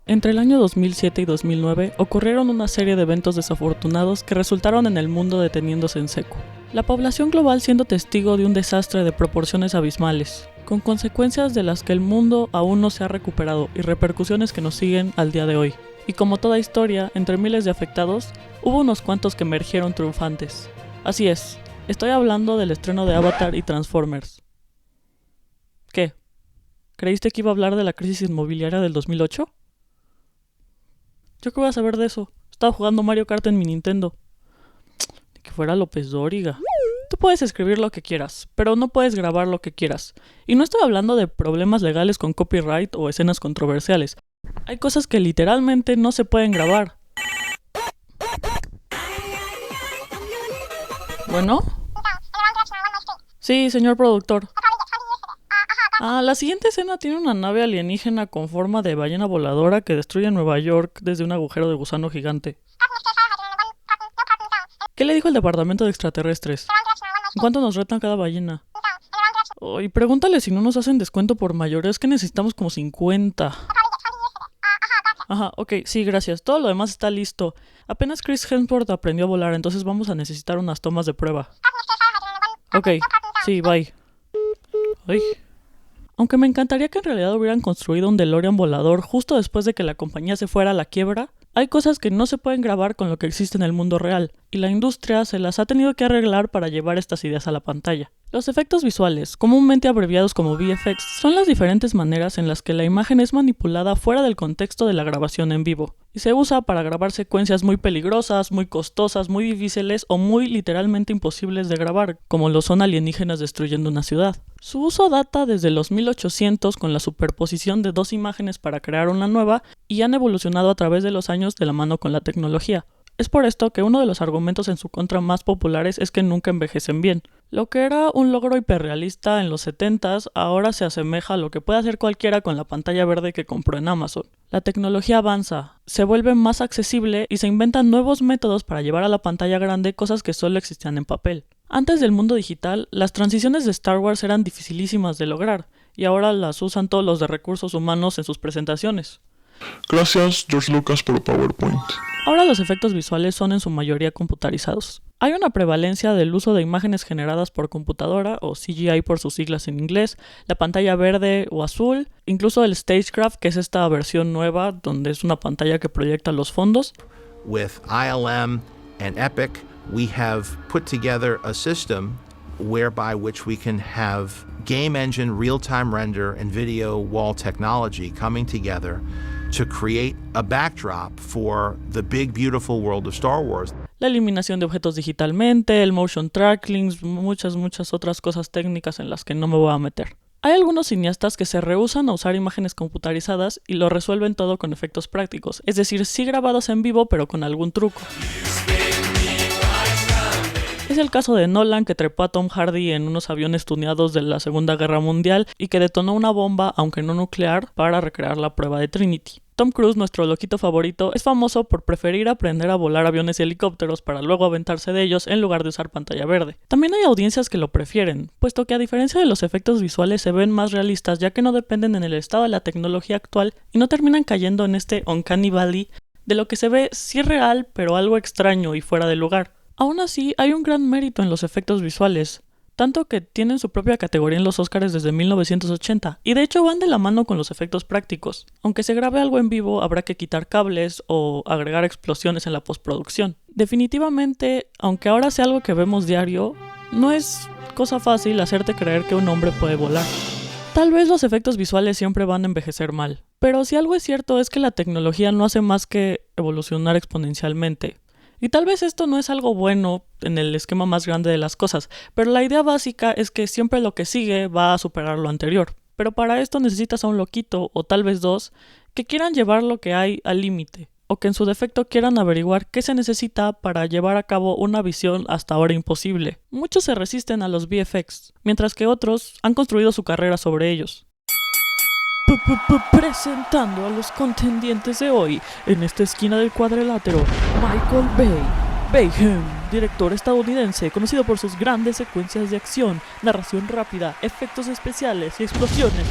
Entre el año 2007 y 2009 ocurrieron una serie de eventos desafortunados que resultaron en el mundo deteniéndose en seco. La población global siendo testigo de un desastre de proporciones abismales, con consecuencias de las que el mundo aún no se ha recuperado y repercusiones que nos siguen al día de hoy. Y como toda historia, entre miles de afectados, hubo unos cuantos que emergieron triunfantes. Así es, estoy hablando del estreno de Avatar y Transformers. ¿Qué? ¿Creíste que iba a hablar de la crisis inmobiliaria del 2008? ¿Yo qué voy a saber de eso? Estaba jugando Mario Kart en mi Nintendo. Ni que fuera López Dóriga. Tú puedes escribir lo que quieras, pero no puedes grabar lo que quieras. Y no estoy hablando de problemas legales con copyright o escenas controversiales. Hay cosas que literalmente no se pueden grabar. ¿Bueno? Sí, señor productor. La siguiente escena tiene una nave alienígena con forma de ballena voladora que destruye Nueva York desde un agujero de gusano gigante. ¿Qué le dijo el departamento de extraterrestres? ¿En cuánto nos retan cada ballena? Y pregúntale si no nos hacen descuento por mayoría, que necesitamos como 50. Ajá, ok, sí, gracias. Todo lo demás está listo. Apenas Chris Hemsworth aprendió a volar, entonces vamos a necesitar unas tomas de prueba. Ok, sí, bye. Ay. Aunque me encantaría que en realidad hubieran construido un DeLorean volador justo después de que la compañía se fuera a la quiebra, hay cosas que no se pueden grabar con lo que existe en el mundo real, y la industria se las ha tenido que arreglar para llevar estas ideas a la pantalla. Los efectos visuales, comúnmente abreviados como VFX, son las diferentes maneras en las que la imagen es manipulada fuera del contexto de la grabación en vivo, y se usa para grabar secuencias muy peligrosas, muy costosas, muy difíciles o muy literalmente imposibles de grabar, como lo son alienígenas destruyendo una ciudad. Su uso data desde los 1800 con la superposición de dos imágenes para crear una nueva, y han evolucionado a través de los años de la mano con la tecnología. Es por esto que uno de los argumentos en su contra más populares es que nunca envejecen bien. Lo que era un logro hiperrealista en los 70s ahora se asemeja a lo que puede hacer cualquiera con la pantalla verde que compró en Amazon. La tecnología avanza, se vuelve más accesible y se inventan nuevos métodos para llevar a la pantalla grande cosas que solo existían en papel. Antes del mundo digital, las transiciones de Star Wars eran dificilísimas de lograr, y ahora las usan todos los de recursos humanos en sus presentaciones. Gracias, George Lucas, por PowerPoint. Ahora los efectos visuales son en su mayoría computarizados. Hay una prevalencia del uso de imágenes generadas por computadora, o CGI por sus siglas en inglés, la pantalla verde o azul, incluso el Stagecraft, que es esta versión nueva donde es una pantalla que proyecta los fondos. With ILM and Epic, we have put together a system whereby which we can have game engine real-time render and video wall technology coming together to create a backdrop for the big beautiful world of Star Wars. La eliminación de objetos digitalmente, el motion tracking, muchas otras cosas técnicas en las que no me voy a meter. Hay algunos cineastas que se rehúsan a usar imágenes computarizadas y lo resuelven todo con efectos prácticos, es decir, sí grabados en vivo pero con algún truco. Es el caso de Nolan, que trepó a Tom Hardy en unos aviones tuneados de la Segunda Guerra Mundial y que detonó una bomba, aunque no nuclear, para recrear la prueba de Trinity. Tom Cruise, nuestro loquito favorito, es famoso por preferir aprender a volar aviones y helicópteros para luego aventarse de ellos en lugar de usar pantalla verde. También hay audiencias que lo prefieren, puesto que a diferencia de los efectos visuales se ven más realistas ya que no dependen en el estado de la tecnología actual y no terminan cayendo en este uncanny valley de lo que se ve sí real pero algo extraño y fuera de lugar. Aún así, hay un gran mérito en los efectos visuales, tanto que tienen su propia categoría en los Oscars desde 1980, y de hecho van de la mano con los efectos prácticos. Aunque se grabe algo en vivo, habrá que quitar cables o agregar explosiones en la postproducción. Definitivamente, aunque ahora sea algo que vemos diario, no es cosa fácil hacerte creer que un hombre puede volar. Tal vez los efectos visuales siempre van a envejecer mal, pero si algo es cierto es que la tecnología no hace más que evolucionar exponencialmente. Y tal vez esto no es algo bueno en el esquema más grande de las cosas, pero la idea básica es que siempre lo que sigue va a superar lo anterior. Pero para esto necesitas a un loquito, o tal vez dos, que quieran llevar lo que hay al límite, o que en su defecto quieran averiguar qué se necesita para llevar a cabo una visión hasta ahora imposible. Muchos se resisten a los VFX, mientras que otros han construido su carrera sobre ellos. Presentando a los contendientes de hoy, en esta esquina del cuadrilátero, Michael Bayhem, director estadounidense conocido por sus grandes secuencias de acción, narración rápida, efectos especiales y explosiones.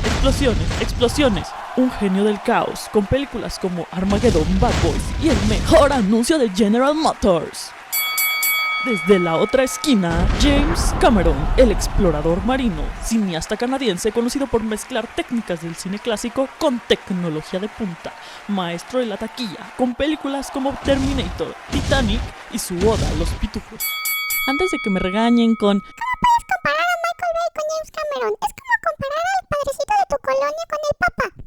un genio del caos, con películas como Armageddon, Bad Boys y el mejor anuncio de General Motors. Desde la otra esquina, James Cameron, el explorador marino, cineasta canadiense conocido por mezclar técnicas del cine clásico con tecnología de punta, maestro de la taquilla, con películas como Terminator, Titanic y su oda a los pitufos. Antes de que me regañen con ¿Cómo puedes comparar a Michael Bay con James Cameron? Es como comparar al padrecito de tu colonia con el papa.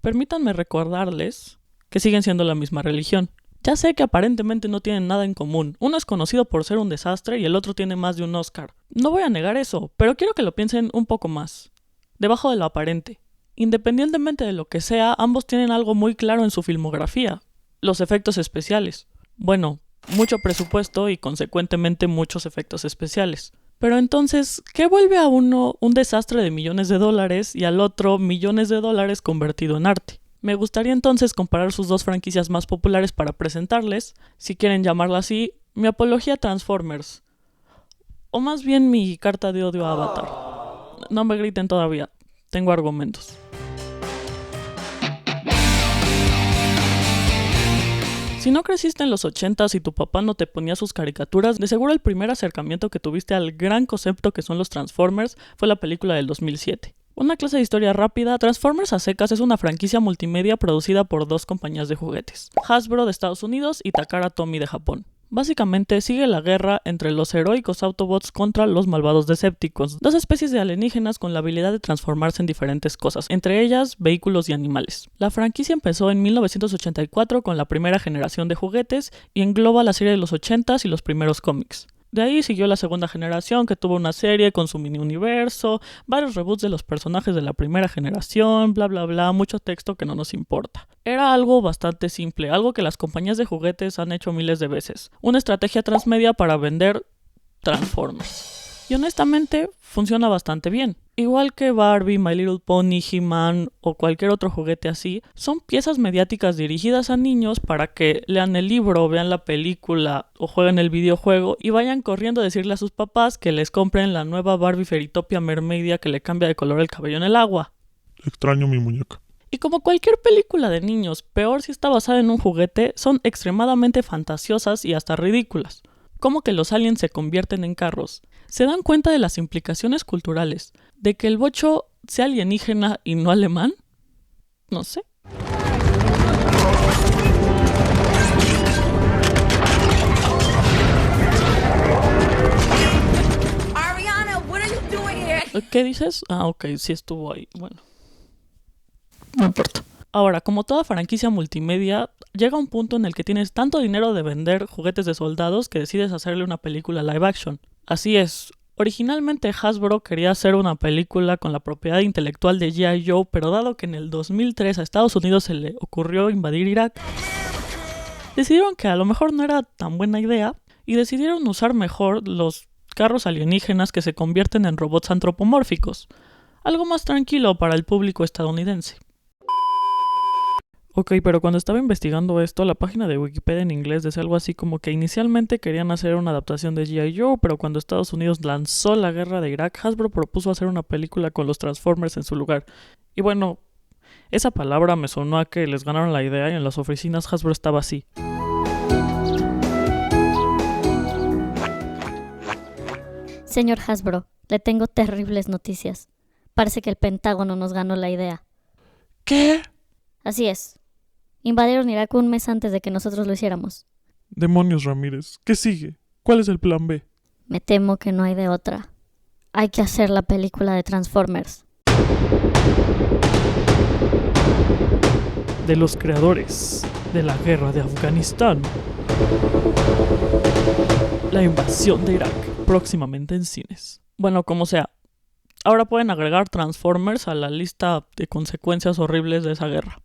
permítanme recordarles que siguen siendo la misma religión. Ya sé que aparentemente no tienen nada en común. Uno es conocido por ser un desastre y el otro tiene más de un Oscar. No voy a negar eso, pero quiero que lo piensen un poco más. Debajo de lo aparente. Independientemente de lo que sea, ambos tienen algo muy claro en su filmografía. Los efectos especiales. Bueno, mucho presupuesto y consecuentemente muchos efectos especiales. Pero entonces, ¿qué vuelve a uno un desastre de millones de dólares y al otro millones de dólares convertido en arte? Me gustaría entonces comparar sus dos franquicias más populares para presentarles, si quieren llamarla así, mi apología a Transformers. O más bien mi carta de odio a Avatar. No me griten todavía, tengo argumentos. Si no creciste en los 80s y tu papá no te ponía sus caricaturas, de seguro el primer acercamiento que tuviste al gran concepto que son los Transformers fue la película del 2007. Una clase de historia rápida, Transformers a secas es una franquicia multimedia producida por dos compañías de juguetes, Hasbro de Estados Unidos y Takara Tomy de Japón. Básicamente sigue la guerra entre los heroicos Autobots contra los malvados Decepticons, dos especies de alienígenas con la habilidad de transformarse en diferentes cosas, entre ellas vehículos y animales. La franquicia empezó en 1984 con la primera generación de juguetes y engloba la serie de los 80s y los primeros cómics. De ahí siguió la segunda generación, que tuvo una serie con su mini universo, varios reboots de los personajes de la primera generación, bla bla bla, mucho texto que no nos importa. Era algo bastante simple, algo que las compañías de juguetes han hecho miles de veces. Una estrategia transmedia para vender Transformers. Y honestamente, funciona bastante bien. Igual que Barbie, My Little Pony, He-Man o cualquier otro juguete así, son piezas mediáticas dirigidas a niños para que lean el libro, vean la película o jueguen el videojuego y vayan corriendo a decirle a sus papás que les compren la nueva Barbie Fairytopia Mermaidia que le cambia de color el cabello en el agua. Extraño mi muñeca. Y como cualquier película de niños, peor si está basada en un juguete, son extremadamente fantasiosas y hasta ridículas. ¿Cómo que los aliens se convierten en carros? ¿Se dan cuenta de las implicaciones culturales? ¿De que el bocho sea alienígena y no alemán? No sé. Ariana, what are you doing here? ¿Qué dices? Ah, ok, sí estuvo ahí. Bueno. No importa. Ahora, como toda franquicia multimedia, llega un punto en el que tienes tanto dinero de vender juguetes de soldados que decides hacerle una película live action. Así es. Originalmente Hasbro quería hacer una película con la propiedad intelectual de G.I. Joe, pero dado que en el 2003 a Estados Unidos se le ocurrió invadir Irak, decidieron que a lo mejor no era tan buena idea y decidieron usar mejor los carros alienígenas que se convierten en robots antropomórficos. Algo más tranquilo para el público estadounidense. Ok, pero cuando estaba investigando esto, la página de Wikipedia en inglés decía algo así como que inicialmente querían hacer una adaptación de G.I. Joe, pero cuando Estados Unidos lanzó la guerra de Irak, Hasbro propuso hacer una película con los Transformers en su lugar. Y bueno, esa palabra me sonó a que les ganaron la idea y en las oficinas Hasbro estaba así. Señor Hasbro, le tengo terribles noticias. Parece que el Pentágono nos ganó la idea. ¿Qué? Así es. Invadieron Irak un mes antes de que nosotros lo hiciéramos. Demonios, Ramírez. ¿Qué sigue? ¿Cuál es el plan B? Me temo que no hay de otra. Hay que hacer la película de Transformers. De los creadores de la guerra de Afganistán. La invasión de Irak, próximamente en cines. Bueno, como sea, ahora pueden agregar Transformers a la lista de consecuencias horribles de esa guerra.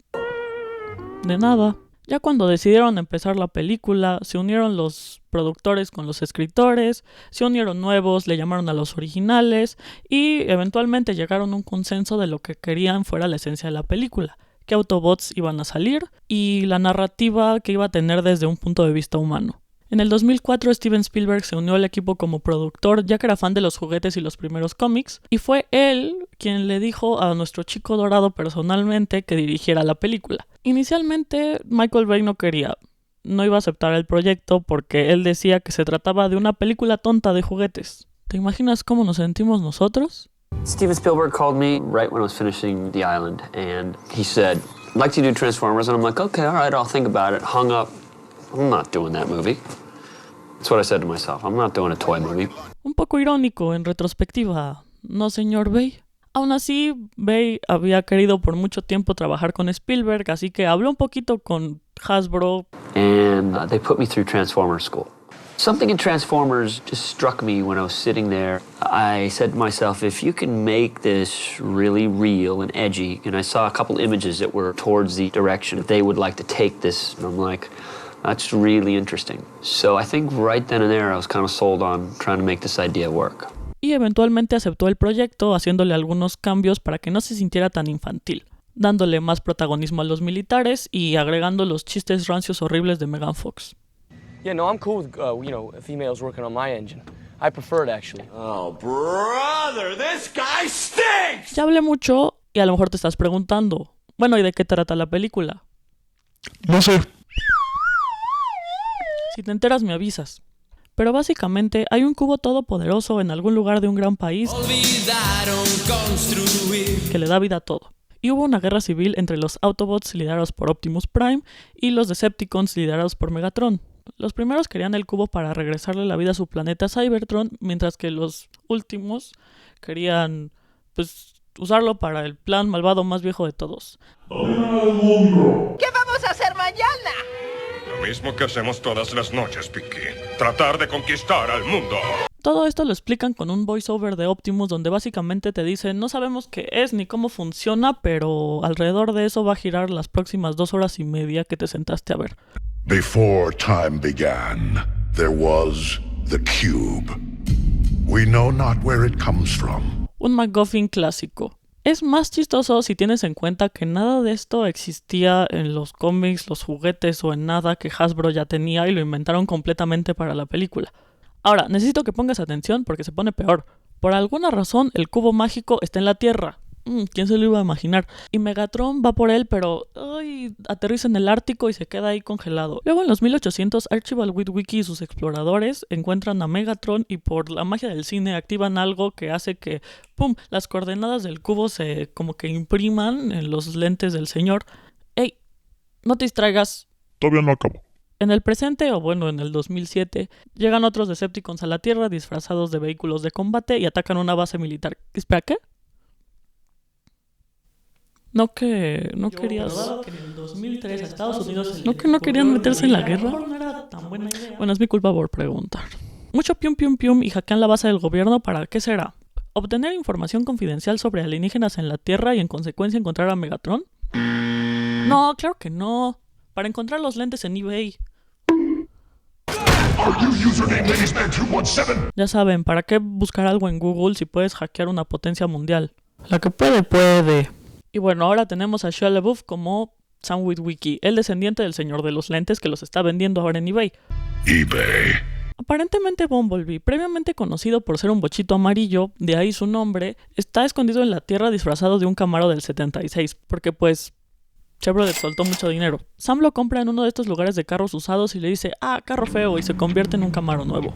De nada. Ya cuando decidieron empezar la película, se unieron los productores con los escritores, se unieron nuevos, le llamaron a los originales y eventualmente llegaron a un consenso de lo que querían fuera la esencia de la película, qué Autobots iban a salir y la narrativa que iba a tener desde un punto de vista humano. En el 2004 Steven Spielberg se unió al equipo como productor ya que era fan de los juguetes y los primeros cómics, y fue él quien le dijo a nuestro chico dorado personalmente que dirigiera la película. Inicialmente Michael Bay no iba a aceptar el proyecto porque él decía que se trataba de una película tonta de juguetes. ¿Te imaginas cómo nos sentimos nosotros? Steven Spielberg called me right when I was finishing The Island, and he said, I'd like to do Transformers, and I'm like, okay, all right, I'll think about it. Hung up. I'm not doing that movie. That's what I said to myself. I'm not doing a toy movie. Un poco irónico en retrospectiva, ¿no, señor Bay? Aún así, Bay había querido por mucho tiempo trabajar con Spielberg, así que habló un poquito con Hasbro. And they put me through Transformers school. Something in Transformers just struck me when I was sitting there. I said to myself, if you can make this really real and edgy, and I saw a couple images that were towards the direction that they would like to take this, and I'm like, that's really interesting. So I think right then and there I was kind of sold on trying to make this idea work. Y eventualmente aceptó el proyecto, haciéndole algunos cambios para que no se sintiera tan infantil, dándole más protagonismo a los militares y agregando los chistes rancios horribles de Megan Fox. Yeah, no, I'm cool with, females working on my engine. I prefer it, actually. Oh, brother, this guy stinks! Ya hablé mucho y a lo mejor te estás preguntando, bueno, ¿y de qué trata la película? No sé. Si te enteras me avisas. Pero básicamente hay un cubo todopoderoso en algún lugar de un gran país que le da vida a todo. Y hubo una guerra civil entre los Autobots liderados por Optimus Prime y los Decepticons liderados por Megatron. Los primeros querían el cubo para regresarle la vida a su planeta Cybertron, mientras que los últimos querían, usarlo para el plan malvado más viejo de todos. ¿Qué vamos a hacer mañana? Lo mismo que hacemos todas las noches, Pinky. Tratar de conquistar al mundo. Todo esto lo explican con un voiceover de Optimus donde básicamente te dicen no sabemos qué es ni cómo funciona, pero alrededor de eso va a girar las próximas 2 horas y media que te sentaste a ver. Before time began, there was the cube. We know not where it comes from. Un MacGuffin clásico. Es más chistoso si tienes en cuenta que nada de esto existía en los cómics, los juguetes o en nada que Hasbro ya tenía y lo inventaron completamente para la película. Ahora, necesito que pongas atención porque se pone peor. Por alguna razón, el cubo mágico está en la Tierra. ¿Quién se lo iba a imaginar? Y Megatron va por él, pero aterriza en el Ártico y se queda ahí congelado. Luego en los 1800, Archibald Witwicky y sus exploradores encuentran a Megatron y por la magia del cine activan algo que hace que las coordenadas del cubo se como que impriman en los lentes del señor. ¡Ey! No te distraigas. Todavía no acabo. En el presente, o bueno, en el 2007, llegan otros Decepticons a la Tierra disfrazados de vehículos de combate y atacan una base militar. ¿Espera, qué? No querías... Que en el 2003 a Estados Unidos no querían meterse en la guerra. No era tan buena idea. Bueno, es mi culpa por preguntar. Mucho pium pium pium y hackean la base del gobierno. ¿Para qué será? ¿Obtener información confidencial sobre alienígenas en la Tierra y en consecuencia encontrar a Megatron? No, claro que no. Para encontrar los lentes en eBay. Ya saben, ¿para qué buscar algo en Google si puedes hackear una potencia mundial? La que puede. Y bueno, ahora tenemos a Shia LaBeouf como Sam Witwicky, el descendiente del señor de los lentes que los está vendiendo ahora en eBay. Aparentemente Bumblebee, previamente conocido por ser un bochito amarillo, de ahí su nombre, está escondido en la Tierra disfrazado de un Camaro del 76, porque Chevrolet soltó mucho dinero. Sam lo compra en uno de estos lugares de carros usados y le dice, carro feo, y se convierte en un Camaro nuevo.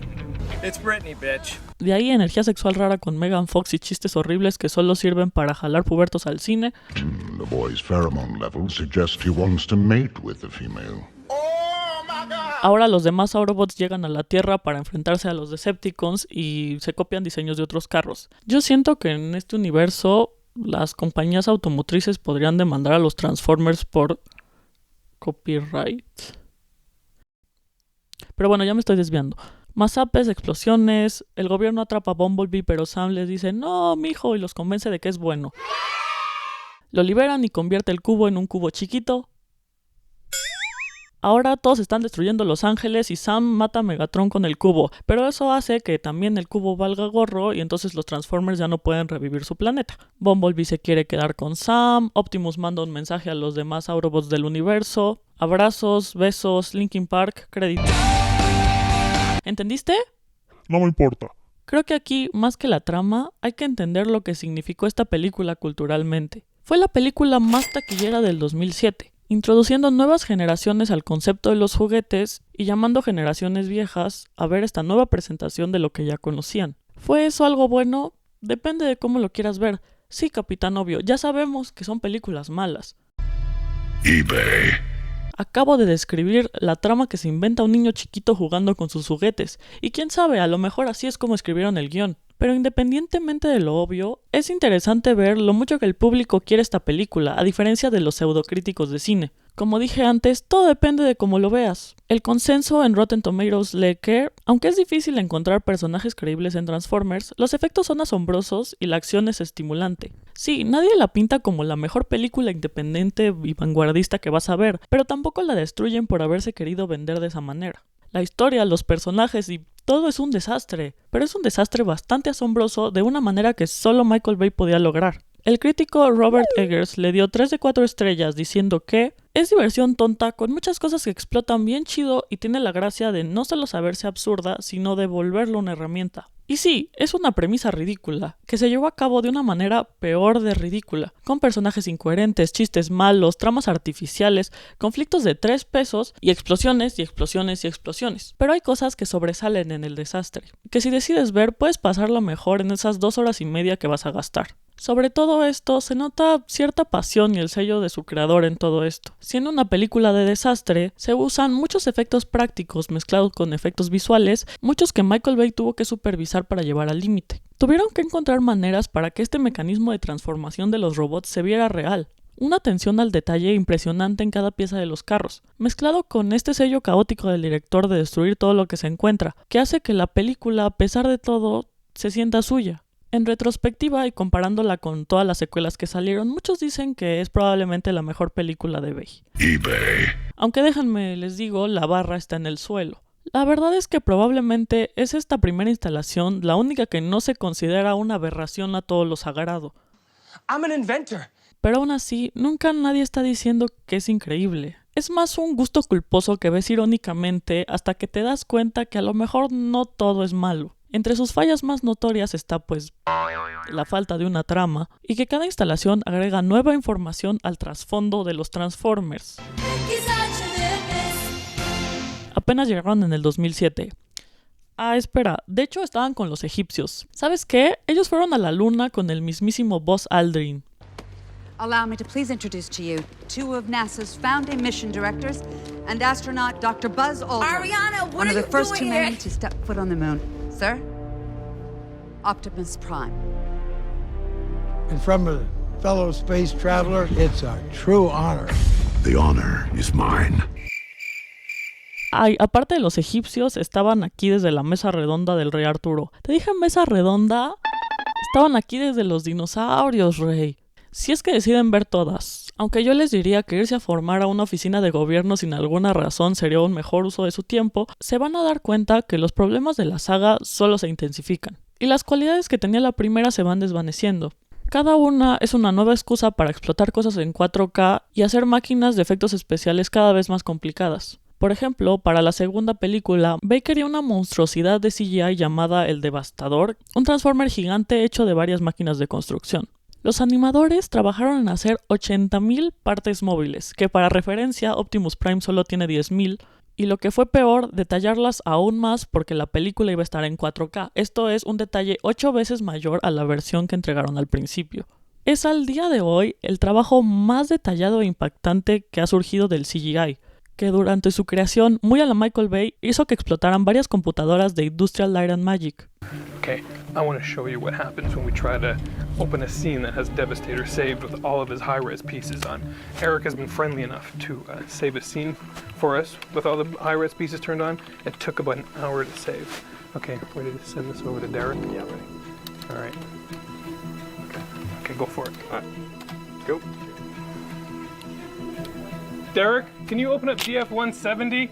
It's Britney, bitch. De ahí energía sexual rara con Megan Fox y chistes horribles que solo sirven para jalar pubertos al cine. The boy's pheromone levels suggest he wants to mate with the female. Ahora los demás Autobots llegan a la Tierra para enfrentarse a los Decepticons y se copian diseños de otros carros. Yo siento que en este universo las compañías automotrices podrían demandar a los Transformers por copyright. Pero bueno, ya me estoy desviando. Más apes, explosiones, el gobierno atrapa a Bumblebee, pero Sam les dice no, mijo, y los convence de que es bueno. Lo liberan y convierte el cubo en un cubo chiquito. Ahora todos están destruyendo Los Ángeles y Sam mata a Megatron con el cubo, pero eso hace que también el cubo valga gorro y entonces los Transformers ya no pueden revivir su planeta. Bumblebee se quiere quedar con Sam, Optimus manda un mensaje a los demás Autobots del universo, abrazos, besos, Linkin Park, créditos. ¿Entendiste? No me importa. Creo que aquí, más que la trama, hay que entender lo que significó esta película culturalmente. Fue la película más taquillera del 2007, introduciendo nuevas generaciones al concepto de los juguetes y llamando generaciones viejas a ver esta nueva presentación de lo que ya conocían. ¿Fue eso algo bueno? Depende de cómo lo quieras ver. Sí, Capitán Obvio, ya sabemos que son películas malas. eBay. Acabo de describir la trama que se inventa un niño chiquito jugando con sus juguetes, y quién sabe, a lo mejor así es como escribieron el guión. Pero independientemente de lo obvio, es interesante ver lo mucho que el público quiere esta película, a diferencia de los pseudocríticos de cine. Como dije antes, todo depende de cómo lo veas. El consenso en Rotten Tomatoes lee que, aunque es difícil encontrar personajes creíbles en Transformers, los efectos son asombrosos y la acción es estimulante. Sí, nadie la pinta como la mejor película independiente y vanguardista que vas a ver, pero tampoco la destruyen por haberse querido vender de esa manera. La historia, los personajes y todo es un desastre, pero es un desastre bastante asombroso de una manera que solo Michael Bay podía lograr. El crítico Robert Eggers le dio 3 de 4 estrellas diciendo que es diversión tonta con muchas cosas que explotan bien chido y tiene la gracia de no solo saberse absurda, sino de volverlo una herramienta. Y sí, es una premisa ridícula, que se llevó a cabo de una manera peor de ridícula, con personajes incoherentes, chistes malos, tramas artificiales, conflictos de 3 pesos y explosiones y explosiones y explosiones. Pero hay cosas que sobresalen en el desastre, que si decides ver puedes pasarlo mejor en esas 2 horas y media que vas a gastar. Sobre todo esto, se nota cierta pasión y el sello de su creador en todo esto. Siendo una película de desastre, se usan muchos efectos prácticos mezclados con efectos visuales, muchos que Michael Bay tuvo que supervisar para llevar al límite. Tuvieron que encontrar maneras para que este mecanismo de transformación de los robots se viera real. Una atención al detalle impresionante en cada pieza de los carros, mezclado con este sello caótico del director de destruir todo lo que se encuentra, que hace que la película, a pesar de todo, se sienta suya. En retrospectiva y comparándola con todas las secuelas que salieron, muchos dicen que es probablemente la mejor película de Bay. eBay. Aunque déjenme les digo, la barra está en el suelo. La verdad es que probablemente es esta primera instalación la única que no se considera una aberración a todo lo sagrado. I'm an inventor. Pero aún así, nunca nadie está diciendo que es increíble. Es más un gusto culposo que ves irónicamente hasta que te das cuenta que a lo mejor no todo es malo. Entre sus fallas más notorias está pues la falta de una trama y que cada instalación agrega nueva información al trasfondo de los Transformers. Apenas llegaron en el 2007. Espera, de hecho estaban con los egipcios. ¿Sabes qué? Ellos fueron a la luna con el mismísimo Buzz Aldrin. Allow me to please introduce to you 2 of NASA's founding mission directors and astronaut Dr. Buzz Aldrin, Ariana, what one are of the you first 2 doing men here? to step foot on the moon. Sir, Optimus Prime. And from a fellow space traveler, it's a true honor. The honor is mine. Aparte de los egipcios, estaban aquí desde la mesa redonda del rey Arturo. ¿Te dije mesa redonda? Estaban aquí desde los dinosaurios, rey. Si es que deciden ver todas, aunque yo les diría que irse a formar a una oficina de gobierno sin alguna razón sería un mejor uso de su tiempo, se van a dar cuenta que los problemas de la saga solo se intensifican, y las cualidades que tenía la primera se van desvaneciendo. Cada una es una nueva excusa para explotar cosas en 4K y hacer máquinas de efectos especiales cada vez más complicadas. Por ejemplo, para la segunda película, Bay quería una monstruosidad de CGI llamada el Devastador, un Transformer gigante hecho de varias máquinas de construcción. Los animadores trabajaron en hacer 80,000 partes móviles, que para referencia Optimus Prime solo tiene 10,000, y lo que fue peor, detallarlas aún más porque la película iba a estar en 4K. Esto es un detalle 8 veces mayor a la versión que entregaron al principio. Es al día de hoy el trabajo más detallado e impactante que ha surgido del CGI, que durante su creación, muy a la Michael Bay, hizo que explotaran varias computadoras de Industrial Light and Magic. Okay, I want to show you what happens when we try to open a scene that has Devastator saved with all of his high-res pieces on. Eric has been friendly enough to save a scene for us with all the high-res pieces turned on. It took about an hour to save. Okay, ready to send this over to Derek? Yeah, ready. All right. Okay, go for it. All right, go. Derek, can you open up DF-170?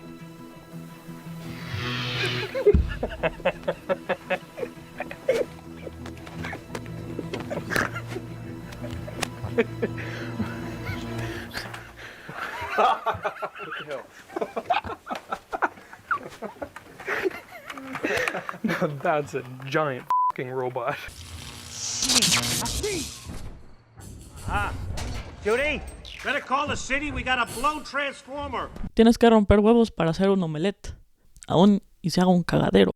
Now that's a giant fucking robot. Judy, better call the city. We got a blown transformer. Tienes que romper huevos para hacer un omelette. Aún y se haga un cagadero.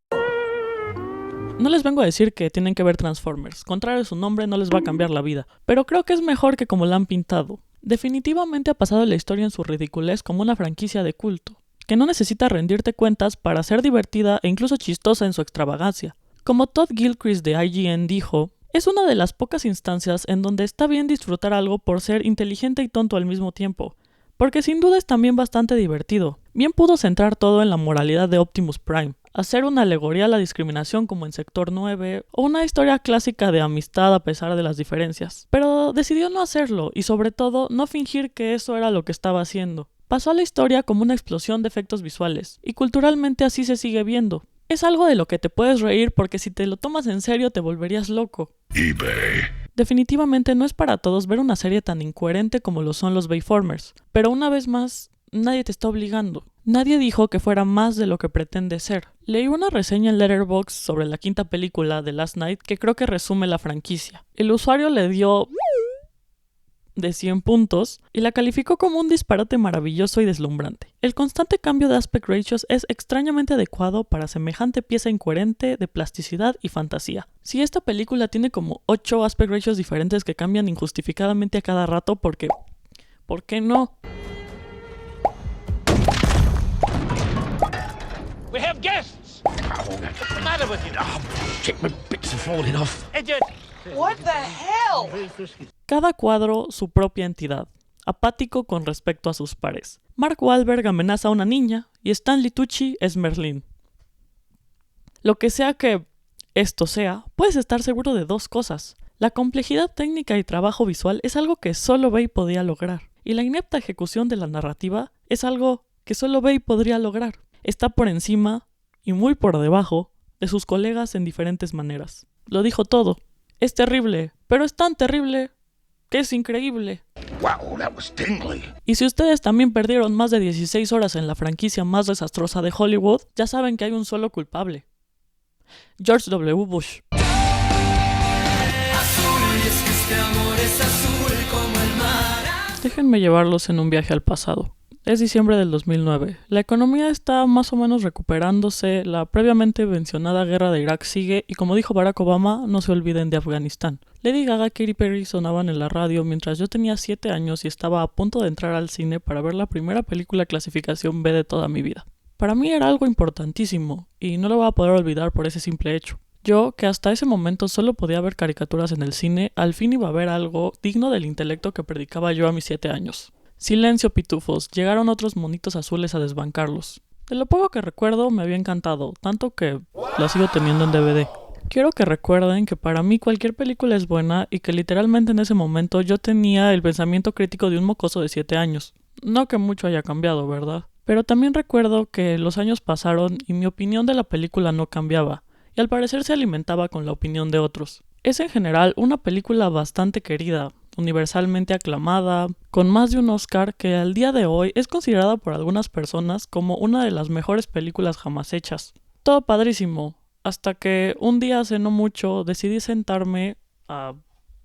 No les vengo a decir que tienen que ver Transformers. Contrario a su nombre, no les va a cambiar la vida. Pero creo que es mejor que como la han pintado. Definitivamente ha pasado la historia en su ridiculez como una franquicia de culto, que no necesita rendirte cuentas para ser divertida e incluso chistosa en su extravagancia. Como Todd Gilchrist de IGN dijo, es una de las pocas instancias en donde está bien disfrutar algo por ser inteligente y tonto al mismo tiempo, porque sin duda es también bastante divertido. Bien pudo centrar todo en la moralidad de Optimus Prime, hacer una alegoría a la discriminación como en Sector 9, o una historia clásica de amistad a pesar de las diferencias. Pero decidió no hacerlo, y sobre todo, no fingir que eso era lo que estaba haciendo. Pasó a la historia como una explosión de efectos visuales, y culturalmente así se sigue viendo. Es algo de lo que te puedes reír porque si te lo tomas en serio te volverías loco. eBay. Definitivamente no es para todos ver una serie tan incoherente como lo son los Bayformers, pero una vez más, nadie te está obligando. Nadie dijo que fuera más de lo que pretende ser. Leí una reseña en Letterboxd sobre la quinta película de Last Night que creo que resume la franquicia. El usuario le dio de 100 puntos y la calificó como un disparate maravilloso y deslumbrante. El constante cambio de aspect ratios es extrañamente adecuado para semejante pieza incoherente de plasticidad y fantasía. Si esta película tiene como 8 aspect ratios diferentes que cambian injustificadamente a cada rato, ¿por qué no? We have guests. What's the matter with you? Check my bits are falling off. What the hell? Cada cuadro su propia entidad, apático con respecto a sus pares. Mark Wahlberg amenaza a una niña y Stanley Tucci es Merlín. Lo que sea que esto sea, puedes estar seguro de dos cosas. La complejidad técnica y trabajo visual es algo que solo Bay podía lograr, y la inepta ejecución de la narrativa es algo que solo Bay podría lograr. Está por encima y muy por debajo de sus colegas en diferentes maneras. Lo dijo todo. Es terrible, pero es tan terrible que es increíble. Wow, that was tingly. Y si ustedes también perdieron más de 16 horas en la franquicia más desastrosa de Hollywood, ya saben que hay un solo culpable. George W. Bush. Déjenme llevarlos en un viaje al pasado. Es diciembre del 2009. La economía está más o menos recuperándose, la previamente mencionada guerra de Irak sigue y como dijo Barack Obama, no se olviden de Afganistán. Lady Gaga y Katy Perry sonaban en la radio mientras yo tenía 7 años y estaba a punto de entrar al cine para ver la primera película clasificación B de toda mi vida. Para mí era algo importantísimo y no lo voy a poder olvidar por ese simple hecho. Yo, que hasta ese momento solo podía ver caricaturas en el cine, al fin iba a ver algo digno del intelecto que predicaba yo a mis 7 años. Silencio, pitufos, llegaron otros monitos azules a desbancarlos. De lo poco que recuerdo me había encantado, tanto que la sigo teniendo en DVD. Quiero que recuerden que para mí cualquier película es buena y que literalmente en ese momento yo tenía el pensamiento crítico de un mocoso de 7 años. No que mucho haya cambiado, ¿verdad? Pero también recuerdo que los años pasaron y mi opinión de la película no cambiaba, y al parecer se alimentaba con la opinión de otros. Es en general una película bastante querida, universalmente aclamada, con más de un Oscar que al día de hoy es considerada por algunas personas como una de las mejores películas jamás hechas. Todo padrísimo, hasta que un día hace no mucho decidí sentarme a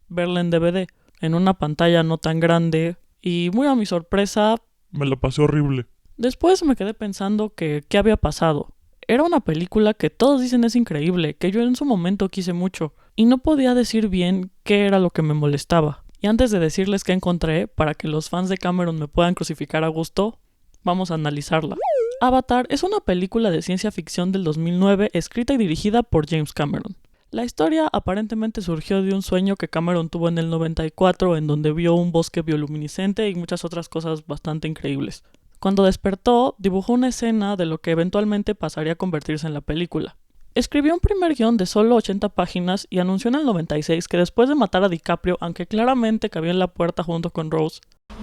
verla en DVD, en una pantalla no tan grande, y muy a mi sorpresa... me la pasé horrible. Después me quedé pensando que qué había pasado. Era una película que todos dicen es increíble, que yo en su momento quise mucho, y no podía decir bien qué era lo que me molestaba. Y antes de decirles qué encontré, para que los fans de Cameron me puedan crucificar a gusto, vamos a analizarla. Avatar es una película de ciencia ficción del 2009 escrita y dirigida por James Cameron. La historia aparentemente surgió de un sueño que Cameron tuvo en el 94 en donde vio un bosque bioluminiscente y muchas otras cosas bastante increíbles. Cuando despertó, dibujó una escena de lo que eventualmente pasaría a convertirse en la película. Escribió un primer guión de solo 80 páginas y anunció en el 96 que después de matar a DiCaprio, aunque claramente cabía en la puerta junto con Rose.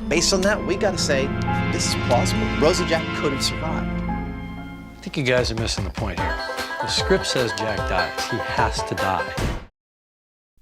Based on that, we gotta say, this is plausible. Rose and Jack could have survived. I think you guys are missing the point here. The script says Jack dies. He has to die.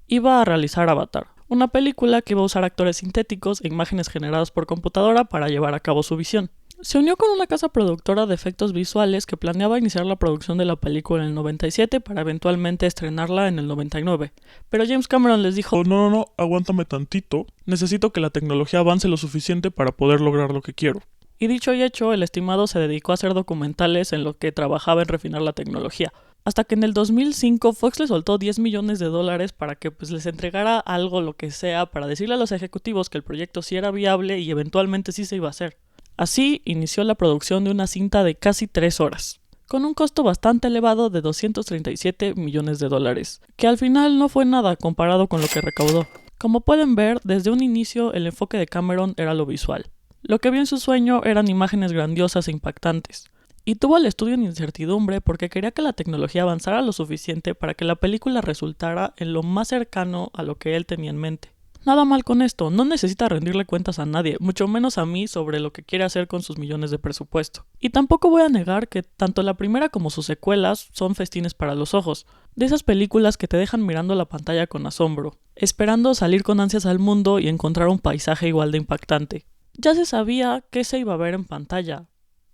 Iba a realizar Avatar, una película que iba a usar actores sintéticos e imágenes generadas por computadora para llevar a cabo su visión. Se unió con una casa productora de efectos visuales que planeaba iniciar la producción de la película en el 97 para eventualmente estrenarla en el 99. Pero James Cameron les dijo: No, aguántame tantito. Necesito que la tecnología avance lo suficiente para poder lograr lo que quiero. Y dicho y hecho, el estimado se dedicó a hacer documentales en lo que trabajaba en refinar la tecnología. Hasta que en el 2005 Fox le soltó $10 millones para que les entregara algo, lo que sea, para decirle a los ejecutivos que el proyecto sí era viable y eventualmente sí se iba a hacer. Así inició la producción de una cinta de casi 3 horas, con un costo bastante elevado de $237 millones, que al final no fue nada comparado con lo que recaudó. Como pueden ver, desde un inicio el enfoque de Cameron era lo visual. Lo que vio en su sueño eran imágenes grandiosas e impactantes. Y tuvo al estudio en incertidumbre porque quería que la tecnología avanzara lo suficiente para que la película resultara en lo más cercano a lo que él tenía en mente. Nada mal con esto, no necesita rendirle cuentas a nadie, mucho menos a mí, sobre lo que quiere hacer con sus millones de presupuesto. Y tampoco voy a negar que tanto la primera como sus secuelas son festines para los ojos, de esas películas que te dejan mirando la pantalla con asombro, esperando salir con ansias al mundo y encontrar un paisaje igual de impactante. Ya se sabía qué se iba a ver en pantalla,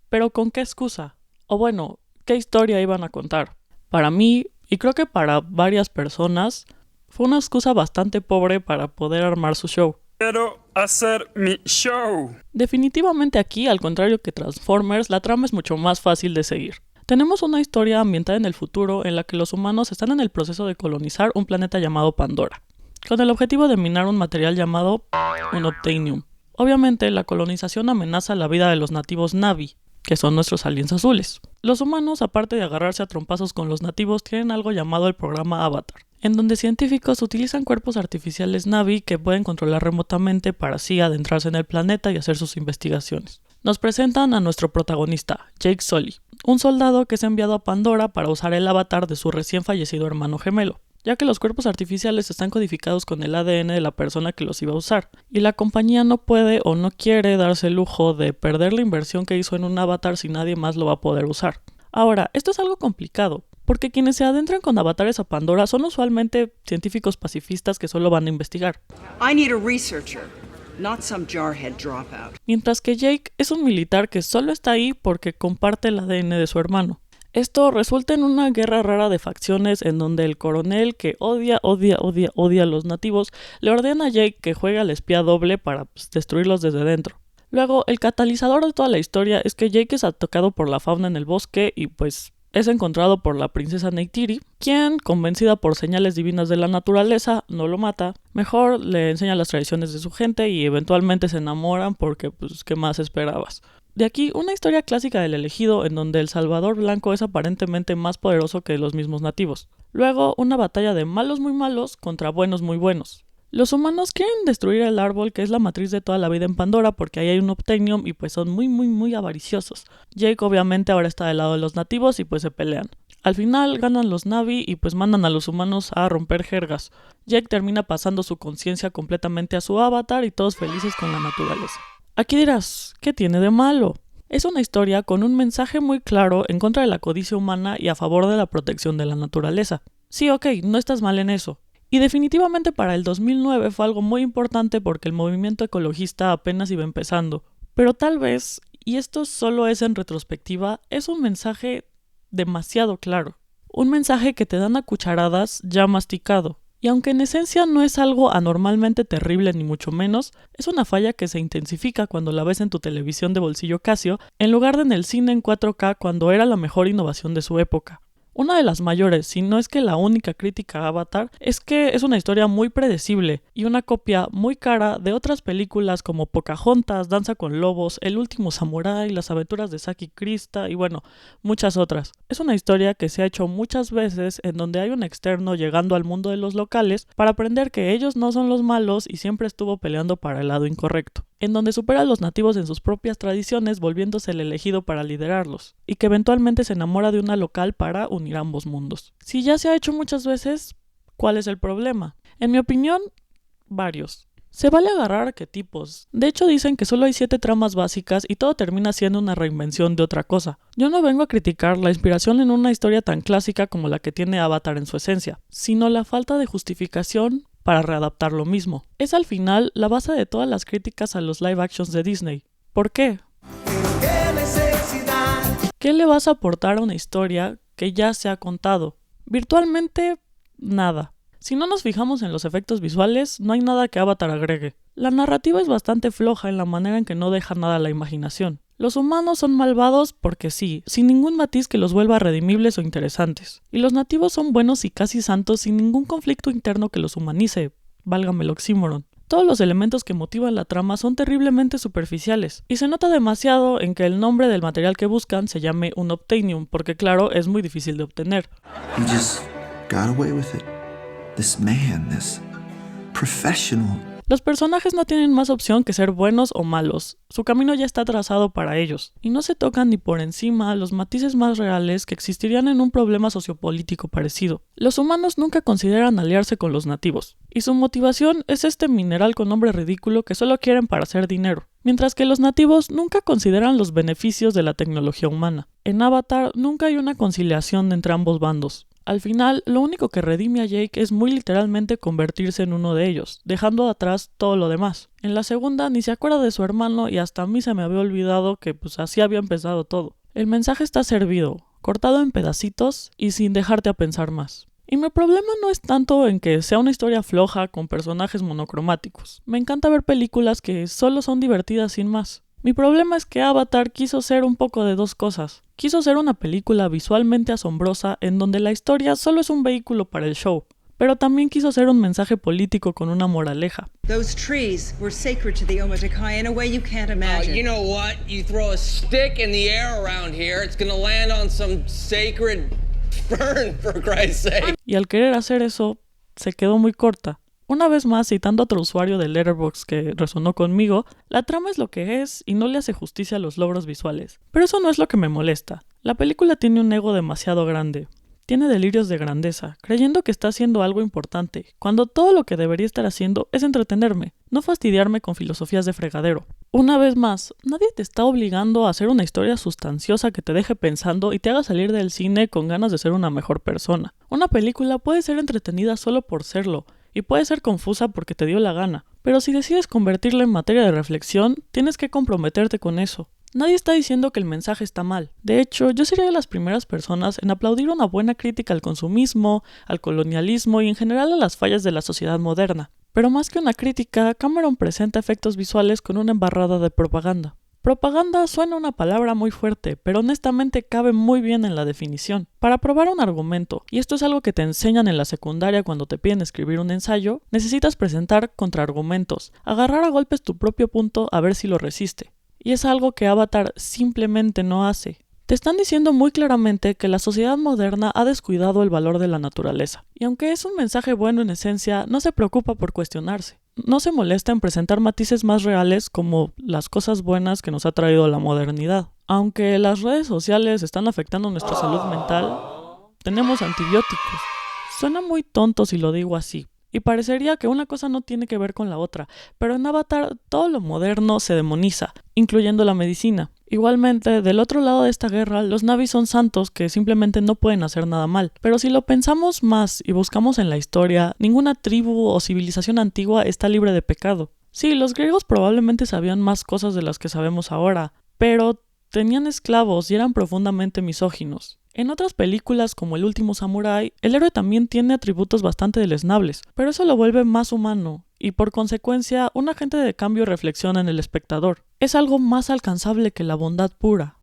pero ¿con qué excusa? O bueno, ¿qué historia iban a contar? Para mí, y creo que para varias personas, fue una excusa bastante pobre para poder armar su show. Quiero hacer mi show. Definitivamente aquí, al contrario que Transformers, la trama es mucho más fácil de seguir. Tenemos una historia ambientada en el futuro en la que los humanos están en el proceso de colonizar un planeta llamado Pandora, con el objetivo de minar un material llamado unobtainium. Obviamente, la colonización amenaza la vida de los nativos Na'vi, que son nuestros aliens azules. Los humanos, aparte de agarrarse a trompazos con los nativos, tienen algo llamado el programa Avatar, en donde científicos utilizan cuerpos artificiales Na'vi que pueden controlar remotamente para así adentrarse en el planeta y hacer sus investigaciones. Nos presentan a nuestro protagonista, Jake Sully, un soldado que es enviado a Pandora para usar el avatar de su recién fallecido hermano gemelo, ya que los cuerpos artificiales están codificados con el ADN de la persona que los iba a usar, y la compañía no puede o no quiere darse el lujo de perder la inversión que hizo en un avatar si nadie más lo va a poder usar. Ahora, esto es algo complicado, porque quienes se adentran con avatares a Pandora son usualmente científicos pacifistas que solo van a investigar. I need a researcher, not some jarhead dropout. Mientras que Jake es un militar que solo está ahí porque comparte el ADN de su hermano. Esto resulta en una guerra rara de facciones en donde el coronel, que odia a los nativos, le ordena a Jake que juegue al espía doble para destruirlos desde dentro. Luego, el catalizador de toda la historia es que Jake es atacado por la fauna en el bosque y es encontrado por la princesa Neytiri, quien, convencida por señales divinas de la naturaleza, no lo mata. Mejor le enseña las tradiciones de su gente y eventualmente se enamoran porque, ¿qué más esperabas? De aquí, una historia clásica del elegido en donde el Salvador Blanco es aparentemente más poderoso que los mismos nativos. Luego, una batalla de malos muy malos contra buenos muy buenos. Los humanos quieren destruir el árbol que es la matriz de toda la vida en Pandora porque ahí hay un obtainium y son muy avariciosos. Jake obviamente ahora está del lado de los nativos y se pelean. Al final ganan los Na'vi y mandan a los humanos a romper jergas. Jake termina pasando su conciencia completamente a su avatar y todos felices con la naturaleza. Aquí dirás, ¿qué tiene de malo? Es una historia con un mensaje muy claro en contra de la codicia humana y a favor de la protección de la naturaleza. Sí, ok, no estás mal en eso. Y definitivamente para el 2009 fue algo muy importante porque el movimiento ecologista apenas iba empezando. Pero tal vez, y esto solo es en retrospectiva, es un mensaje demasiado claro. Un mensaje que te dan a cucharadas ya masticado. Y aunque en esencia no es algo anormalmente terrible ni mucho menos, es una falla que se intensifica cuando la ves en tu televisión de bolsillo Casio, en lugar de en el cine en 4K cuando era la mejor innovación de su época. Una de las mayores, si no es que la única crítica a Avatar, es que es una historia muy predecible y una copia muy cara de otras películas como Pocahontas, Danza con Lobos, El último samurái, Las aventuras de Zack y Krista y muchas otras. Es una historia que se ha hecho muchas veces en donde hay un externo llegando al mundo de los locales para aprender que ellos no son los malos y siempre estuvo peleando para el lado incorrecto. En donde supera a los nativos en sus propias tradiciones volviéndose el elegido para liderarlos, y que eventualmente se enamora de una local para unir ambos mundos. Si ya se ha hecho muchas veces, ¿cuál es el problema? En mi opinión, varios. Se vale agarrar arquetipos. De hecho dicen que solo hay 7 tramas básicas y todo termina siendo una reinvención de otra cosa. Yo no vengo a criticar la inspiración en una historia tan clásica como la que tiene Avatar en su esencia, sino la falta de justificación para readaptar lo mismo. Es al final la base de todas las críticas a los live actions de Disney. ¿Por qué? ¿Qué le vas a aportar a una historia que ya se ha contado? Virtualmente, nada. Si no nos fijamos en los efectos visuales, no hay nada que Avatar agregue. La narrativa es bastante floja en la manera en que no deja nada a la imaginación. Los humanos son malvados porque sí, sin ningún matiz que los vuelva redimibles o interesantes. Y los nativos son buenos y casi santos sin ningún conflicto interno que los humanice, válgame el oxímoron. Todos los elementos que motivan la trama son terriblemente superficiales, y se nota demasiado en que el nombre del material que buscan se llame Unobtainium, porque claro, es muy difícil de obtener. He just got away with it. This man, this professional. Los personajes no tienen más opción que ser buenos o malos, su camino ya está trazado para ellos, y no se tocan ni por encima los matices más reales que existirían en un problema sociopolítico parecido. Los humanos nunca consideran aliarse con los nativos, y su motivación es este mineral con nombre ridículo que solo quieren para hacer dinero, mientras que los nativos nunca consideran los beneficios de la tecnología humana. En Avatar nunca hay una conciliación entre ambos bandos. Al final, lo único que redime a Jake es muy literalmente convertirse en uno de ellos, dejando atrás todo lo demás. En la segunda ni se acuerda de su hermano y hasta a mí se me había olvidado que así había empezado todo. El mensaje está servido, cortado en pedacitos y sin dejarte a pensar más. Y mi problema no es tanto en que sea una historia floja con personajes monocromáticos. Me encanta ver películas que solo son divertidas sin más. Mi problema es que Avatar quiso ser un poco de dos cosas. Quiso ser una película visualmente asombrosa en donde la historia solo es un vehículo para el show, pero también quiso ser un mensaje político con una moraleja. Those trees were sacred to the Omaticaya in a way you can't imagine. You know what? You throw a stick in the air around here, it's gonna land on some sacred fern, for Christ's sake. Y al querer hacer eso, se quedó muy corta. Una vez más, citando a otro usuario de Letterboxd que resonó conmigo, la trama es lo que es y no le hace justicia a los logros visuales. Pero eso no es lo que me molesta. La película tiene un ego demasiado grande. Tiene delirios de grandeza, creyendo que está haciendo algo importante, cuando todo lo que debería estar haciendo es entretenerme, no fastidiarme con filosofías de fregadero. Una vez más, nadie te está obligando a hacer una historia sustanciosa que te deje pensando y te haga salir del cine con ganas de ser una mejor persona. Una película puede ser entretenida solo por serlo, y puede ser confusa porque te dio la gana, pero si decides convertirla en materia de reflexión, tienes que comprometerte con eso. Nadie está diciendo que el mensaje está mal. De hecho, yo sería de las primeras personas en aplaudir una buena crítica al consumismo, al colonialismo y en general a las fallas de la sociedad moderna. Pero más que una crítica, Cameron presenta efectos visuales con una embarrada de propaganda. Propaganda suena una palabra muy fuerte, pero honestamente cabe muy bien en la definición. Para probar un argumento, y esto es algo que te enseñan en la secundaria cuando te piden escribir un ensayo, necesitas presentar contraargumentos, agarrar a golpes tu propio punto a ver si lo resiste. Y es algo que Avatar simplemente no hace. Te están diciendo muy claramente que la sociedad moderna ha descuidado el valor de la naturaleza. Y aunque es un mensaje bueno en esencia, no se preocupa por cuestionarse. No se molesta en presentar matices más reales como las cosas buenas que nos ha traído la modernidad. Aunque las redes sociales están afectando nuestra salud mental, tenemos antibióticos. Suena muy tonto si lo digo así, y parecería que una cosa no tiene que ver con la otra, pero en Avatar todo lo moderno se demoniza, incluyendo la medicina. Igualmente, del otro lado de esta guerra, los Na'vi son santos que simplemente no pueden hacer nada mal. Pero si lo pensamos más y buscamos en la historia, ninguna tribu o civilización antigua está libre de pecado. Sí, los griegos probablemente sabían más cosas de las que sabemos ahora, pero tenían esclavos y eran profundamente misóginos. En otras películas como El último samurái, el héroe también tiene atributos bastante deleznables, pero eso lo vuelve más humano, y por consecuencia, un agente de cambio reflexiona en el espectador. Es algo más alcanzable que la bondad pura.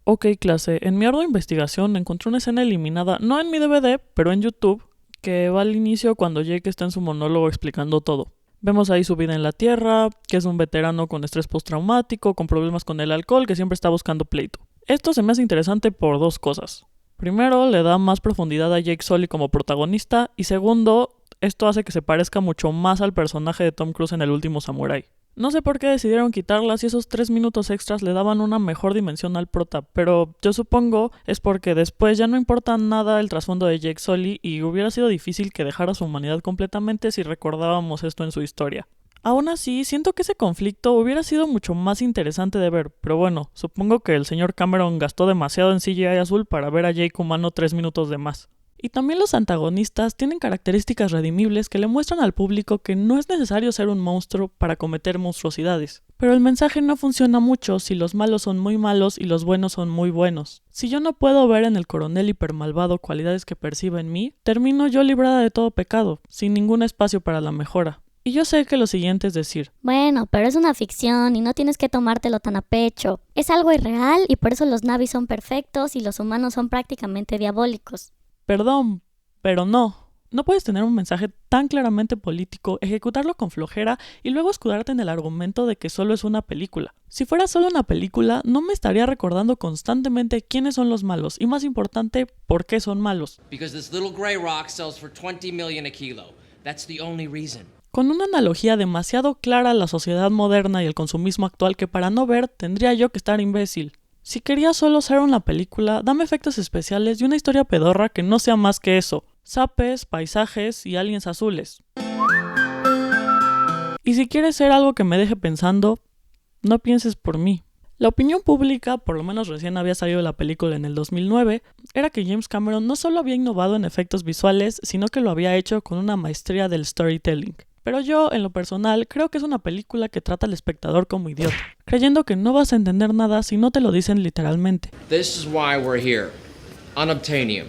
Ok, clase, en mi ardua investigación encontré una escena eliminada, no en mi DVD, pero en YouTube, que va al inicio cuando Jake está en su monólogo explicando todo. Vemos ahí su vida en la Tierra, que es un veterano con estrés postraumático, con problemas con el alcohol, que siempre está buscando pleito. Esto se me hace interesante por dos cosas. Primero, le da más profundidad a Jake Sully como protagonista, y segundo, esto hace que se parezca mucho más al personaje de Tom Cruise en El último samurái. No sé por qué decidieron quitarlas y esos 3 minutos extras le daban una mejor dimensión al prota, pero yo supongo es porque después ya no importa nada el trasfondo de Jake Sully y hubiera sido difícil que dejara su humanidad completamente si recordábamos esto en su historia. Aún así, siento que ese conflicto hubiera sido mucho más interesante de ver, pero bueno, supongo que el señor Cameron gastó demasiado en CGI azul para ver a Jake humano 3 minutos de más. Y también los antagonistas tienen características redimibles que le muestran al público que no es necesario ser un monstruo para cometer monstruosidades. Pero el mensaje no funciona mucho si los malos son muy malos y los buenos son muy buenos. Si yo no puedo ver en el coronel hipermalvado cualidades que perciba en mí, termino yo librada de todo pecado, sin ningún espacio para la mejora. Y yo sé que lo siguiente es decir, bueno, pero es una ficción y no tienes que tomártelo tan a pecho. Es algo irreal y por eso los Na'vi son perfectos y los humanos son prácticamente diabólicos. Perdón, pero no. No puedes tener un mensaje tan claramente político, ejecutarlo con flojera y luego escudarte en el argumento de que solo es una película. Si fuera solo una película, no me estaría recordando constantemente quiénes son los malos y, más importante, por qué son malos. Because this little gray rock sells for $20 million a kilo. That's the only reason. Con una analogía demasiado clara a la sociedad moderna y el consumismo actual que para no ver tendría yo que estar imbécil. Si quería solo ser una película, dame efectos especiales y una historia pedorra que no sea más que eso. Zapes, paisajes y aliens azules. Y si quieres ser algo que me deje pensando, no pienses por mí. La opinión pública, por lo menos recién había salido la película en el 2009, era que James Cameron no solo había innovado en efectos visuales, sino que lo había hecho con una maestría del storytelling. Pero yo, en lo personal, creo que es una película que trata al espectador como idiota, creyendo que no vas a entender nada si no te lo dicen literalmente. This is why we're here. Unobtainium.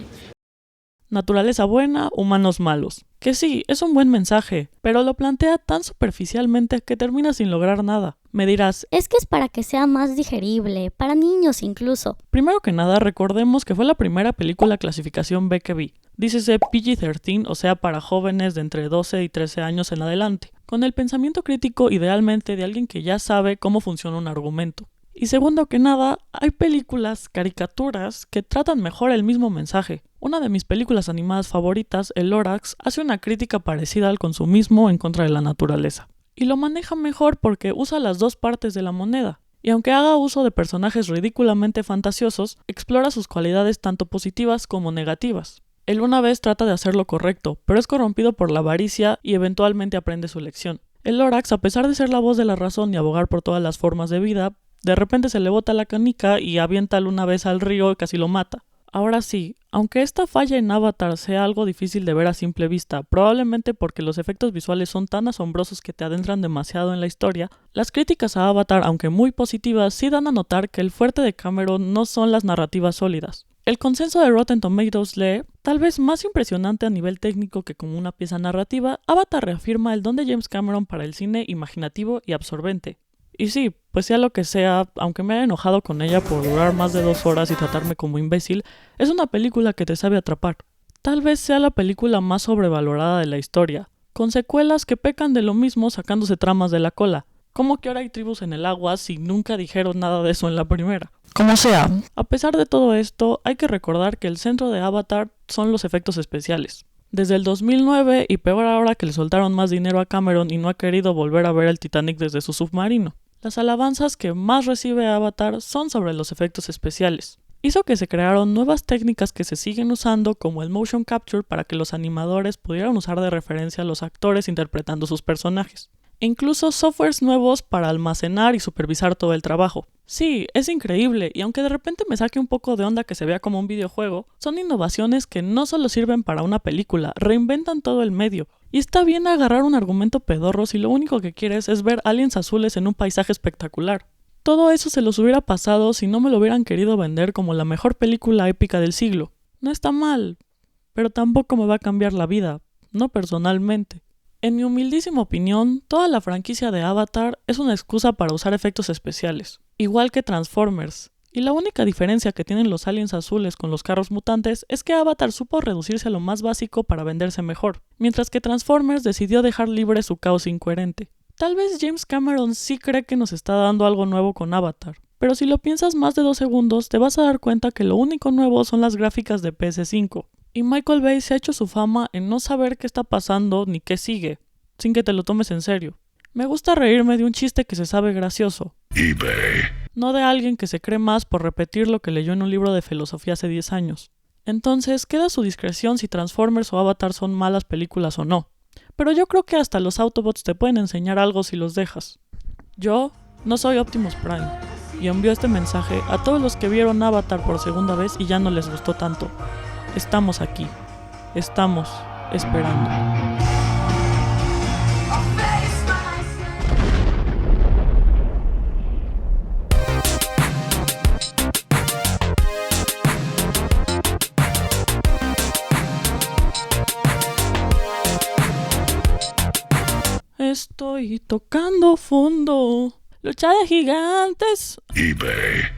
Naturaleza buena, humanos malos. Que sí, es un buen mensaje, pero lo plantea tan superficialmente que termina sin lograr nada. Me dirás, es que es para que sea más digerible, para niños incluso. Primero que nada, recordemos que fue la primera película clasificación B que vi. Dícese PG-13, o sea, para jóvenes de entre 12 y 13 años en adelante, con el pensamiento crítico idealmente de alguien que ya sabe cómo funciona un argumento. Y segundo que nada, hay películas, caricaturas, que tratan mejor el mismo mensaje. Una de mis películas animadas favoritas, El Lorax, hace una crítica parecida al consumismo en contra de la naturaleza. Y lo maneja mejor porque usa las dos partes de la moneda. Y aunque haga uso de personajes ridículamente fantasiosos, explora sus cualidades tanto positivas como negativas. Él una vez trata de hacer lo correcto, pero es corrompido por la avaricia y eventualmente aprende su lección. El Lorax, a pesar de ser la voz de la razón y abogar por todas las formas de vida, de repente se le bota la canica y aviéntalo una vez al río y casi lo mata. Ahora sí, aunque esta falla en Avatar sea algo difícil de ver a simple vista, probablemente porque los efectos visuales son tan asombrosos que te adentran demasiado en la historia, las críticas a Avatar, aunque muy positivas, sí dan a notar que el fuerte de Cameron no son las narrativas sólidas. El consenso de Rotten Tomatoes lee, tal vez más impresionante a nivel técnico que como una pieza narrativa, Avatar reafirma el don de James Cameron para el cine imaginativo y absorbente. Y sí, pues sea lo que sea, aunque me haya enojado con ella por durar más de 2 horas y tratarme como imbécil, es una película que te sabe atrapar. Tal vez sea la película más sobrevalorada de la historia, con secuelas que pecan de lo mismo sacándose tramas de la cola. ¿Cómo que ahora hay tribus en el agua si nunca dijeron nada de eso en la primera? Como sea, a pesar de todo esto, hay que recordar que el centro de Avatar son los efectos especiales. Desde el 2009, y peor ahora que le soltaron más dinero a Cameron y no ha querido volver a ver el Titanic desde su submarino. Las alabanzas que más recibe Avatar son sobre los efectos especiales. Hizo que se crearon nuevas técnicas que se siguen usando, como el motion capture, para que los animadores pudieran usar de referencia a los actores interpretando sus personajes. E incluso softwares nuevos para almacenar y supervisar todo el trabajo. Sí, es increíble, y aunque de repente me saque un poco de onda que se vea como un videojuego, son innovaciones que no solo sirven para una película, reinventan todo el medio. Y está bien agarrar un argumento pedorro si lo único que quieres es ver aliens azules en un paisaje espectacular. Todo eso se los hubiera pasado si no me lo hubieran querido vender como la mejor película épica del siglo. No está mal, pero tampoco me va a cambiar la vida, no personalmente. En mi humildísima opinión, toda la franquicia de Avatar es una excusa para usar efectos especiales, igual que Transformers. Y la única diferencia que tienen los aliens azules con los carros mutantes es que Avatar supo reducirse a lo más básico para venderse mejor, mientras que Transformers decidió dejar libre su caos incoherente. Tal vez James Cameron sí cree que nos está dando algo nuevo con Avatar, pero si lo piensas más de 2 segundos te vas a dar cuenta que lo único nuevo son las gráficas de PS5. Y Michael Bay se ha hecho su fama en no saber qué está pasando ni qué sigue, sin que te lo tomes en serio. Me gusta reírme de un chiste que se sabe gracioso. eBay. No de alguien que se cree más por repetir lo que leyó en un libro de filosofía hace 10 años. Entonces, queda a su discreción si Transformers o Avatar son malas películas o no. Pero yo creo que hasta los Autobots te pueden enseñar algo si los dejas. Yo no soy Optimus Prime, y envío este mensaje a todos los que vieron Avatar por segunda vez y ya no les gustó tanto. Estamos aquí. Estamos esperando. Estoy tocando fondo. Lucha de gigantes. eBay.